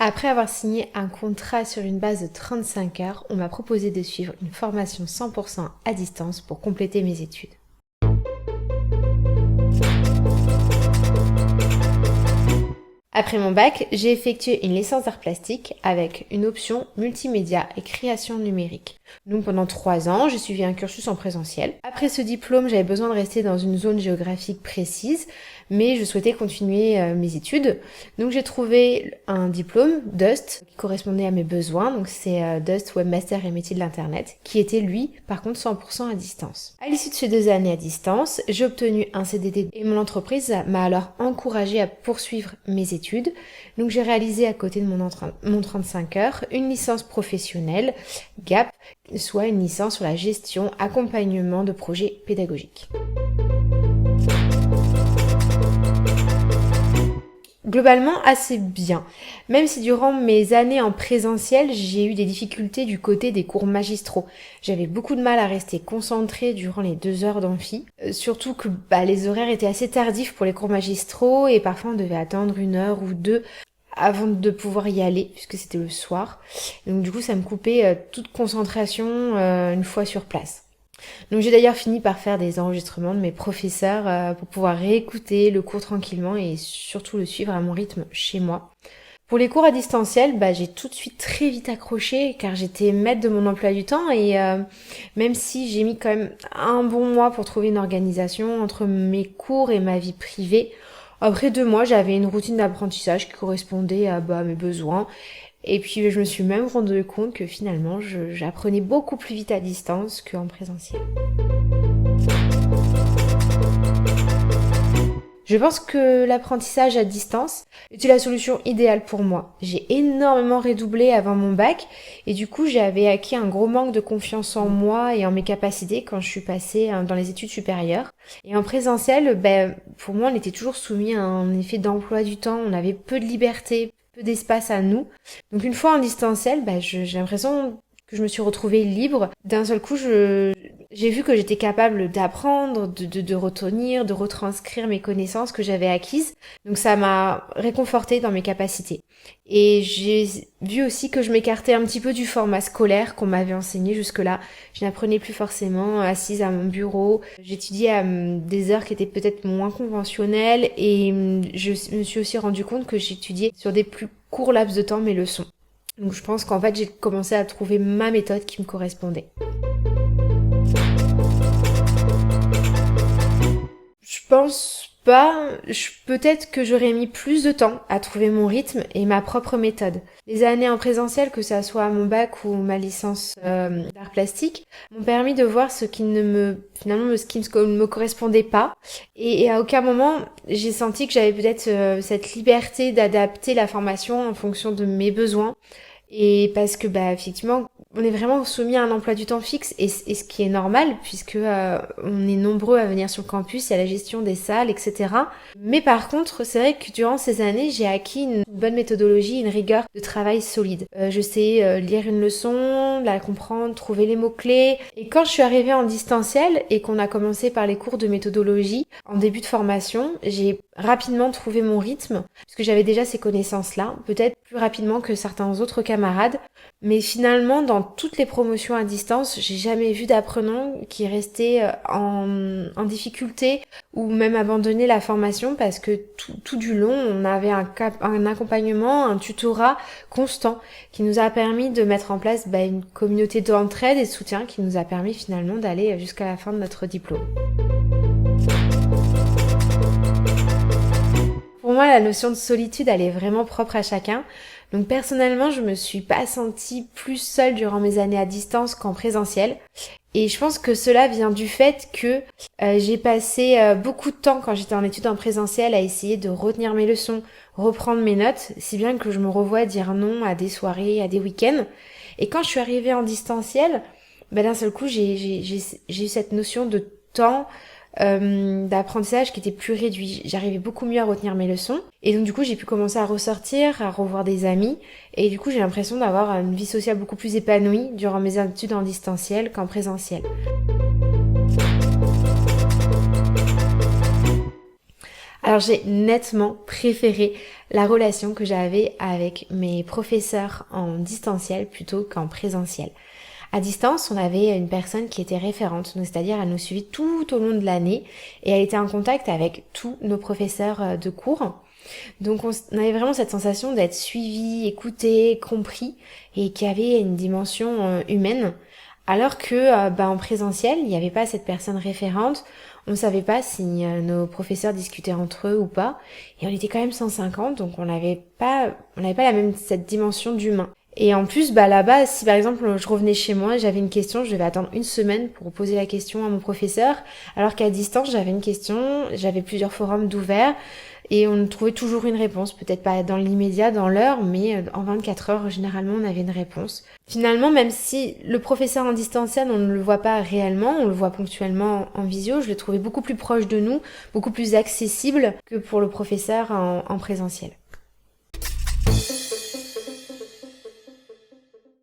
Après avoir signé un contrat sur une base de 35 heures, on m'a proposé de suivre une formation 100% à distance pour compléter mes études. Après mon bac, j'ai effectué une licence d'art plastique avec une option multimédia et création numérique. Donc pendant 3 ans, j'ai suivi un cursus en présentiel. Après ce diplôme, j'avais besoin de rester dans une zone géographique précise, mais je souhaitais continuer mes études. Donc j'ai trouvé un diplôme DUST qui correspondait à mes besoins. Donc c'est DUST Webmaster et métier de l'internet, qui était lui par contre 100% à distance. À l'issue de ces 2 années à distance, j'ai obtenu un CDD et mon entreprise m'a alors encouragée à poursuivre mes études. Donc j'ai réalisé à côté de mon 35 heures une licence professionnelle GAP, soit une licence sur la gestion, accompagnement de projets pédagogiques. Globalement assez bien, même si durant mes années en présentiel, j'ai eu des difficultés du côté des cours magistraux. J'avais beaucoup de mal à rester concentrée durant les 2 heures d'amphi, surtout que les horaires étaient assez tardifs pour les cours magistraux et parfois on devait attendre 1 heure ou 2 avant de pouvoir y aller, puisque c'était le soir. Donc du coup, ça me coupait toute concentration une fois sur place. Donc j'ai d'ailleurs fini par faire des enregistrements de mes professeurs pour pouvoir réécouter le cours tranquillement et surtout le suivre à mon rythme chez moi. Pour les cours à distanciel, j'ai tout de suite très vite accroché car j'étais maître de mon emploi du temps et même si j'ai mis quand même un bon mois pour trouver une organisation entre mes cours et ma vie privée, après 2 mois, j'avais une routine d'apprentissage qui correspondait à mes besoins. Et puis je me suis même rendu compte que finalement j'apprenais beaucoup plus vite à distance qu'en présentiel. Je pense que l'apprentissage à distance était la solution idéale pour moi. J'ai énormément redoublé avant mon bac et du coup j'avais acquis un gros manque de confiance en moi et en mes capacités quand je suis passée dans les études supérieures. Et en présentiel, pour moi on était toujours soumis à un effet d'emploi du temps, on avait peu de liberté, peu d'espace à nous. Donc une fois en distanciel, j'ai l'impression que je me suis retrouvée libre. D'un seul coup, j'ai vu que j'étais capable d'apprendre, de retenir, de retranscrire mes connaissances que j'avais acquises. Donc ça m'a réconfortée dans mes capacités. Et j'ai vu aussi que je m'écartais un petit peu du format scolaire qu'on m'avait enseigné jusque-là. Je n'apprenais plus forcément assise à mon bureau. J'étudiais à des heures qui étaient peut-être moins conventionnelles et je me suis aussi rendu compte que j'étudiais sur des plus courts laps de temps mes leçons. Donc je pense qu'en fait j'ai commencé à trouver ma méthode qui me correspondait. Je pense pas, peut-être que j'aurais mis plus de temps à trouver mon rythme et ma propre méthode. Les années en présentiel, que ça soit mon bac ou ma licence d'art plastique, m'ont permis de voir ce qui ne me correspondait pas. Et à aucun moment, j'ai senti que j'avais peut-être cette liberté d'adapter la formation en fonction de mes besoins. Et parce que effectivement, on est vraiment soumis à un emploi du temps fixe et ce qui est normal puisque on est nombreux à venir sur le campus, il y a la gestion des salles, etc. Mais par contre, c'est vrai que durant ces années, j'ai acquis une bonne méthodologie, une rigueur de travail solide. Je sais lire une leçon, la comprendre, trouver les mots-clés. Et quand je suis arrivée en distanciel et qu'on a commencé par les cours de méthodologie en début de formation, j'ai rapidement trouvé mon rythme puisque j'avais déjà ces connaissances-là, peut-être plus rapidement que certains autres camarades. Mais finalement, dans toutes les promotions à distance, j'ai jamais vu d'apprenant qui restait en difficulté ou même abandonner la formation parce que tout du long, on avait un accompagnement, un tutorat constant qui nous a permis de mettre en place une communauté d'entraide et de soutien qui nous a permis finalement d'aller jusqu'à la fin de notre diplôme. Pour moi, la notion de solitude, elle est vraiment propre à chacun. Donc personnellement, je me suis pas sentie plus seule durant mes années à distance qu'en présentiel. Et je pense que cela vient du fait que j'ai passé beaucoup de temps quand j'étais en études en présentiel à essayer de retenir mes leçons, reprendre mes notes, si bien que je me revois dire non à des soirées, à des week-ends. Et quand je suis arrivée en distanciel, d'un seul coup, j'ai eu cette notion de temps, d'apprentissage qui était plus réduit. J'arrivais beaucoup mieux à retenir mes leçons. Et donc du coup, j'ai pu commencer à ressortir, à revoir des amis. Et du coup, j'ai l'impression d'avoir une vie sociale beaucoup plus épanouie durant mes études en distanciel qu'en présentiel. Alors j'ai nettement préféré la relation que j'avais avec mes professeurs en distanciel plutôt qu'en présentiel. À distance, on avait une personne qui était référente, donc c'est-à-dire elle nous suivait tout au long de l'année et elle était en contact avec tous nos professeurs de cours. Donc on avait vraiment cette sensation d'être suivi, écouté, compris et qu'il y avait une dimension humaine. Alors que en présentiel, il n'y avait pas cette personne référente, on ne savait pas si nos professeurs discutaient entre eux ou pas, et on était quand même 150, donc on n'avait pas la même cette dimension d'humain. Et en plus, là-bas, si par exemple je revenais chez moi, j'avais une question, je devais attendre une semaine pour poser la question à mon professeur, alors qu'à distance, j'avais une question, j'avais plusieurs forums d'ouverts, et on trouvait toujours une réponse, peut-être pas dans l'immédiat, dans l'heure, mais en 24 heures, généralement, on avait une réponse. Finalement, même si le professeur en distanciel, on ne le voit pas réellement, on le voit ponctuellement en visio, je le trouvais beaucoup plus proche de nous, beaucoup plus accessible que pour le professeur en présentiel.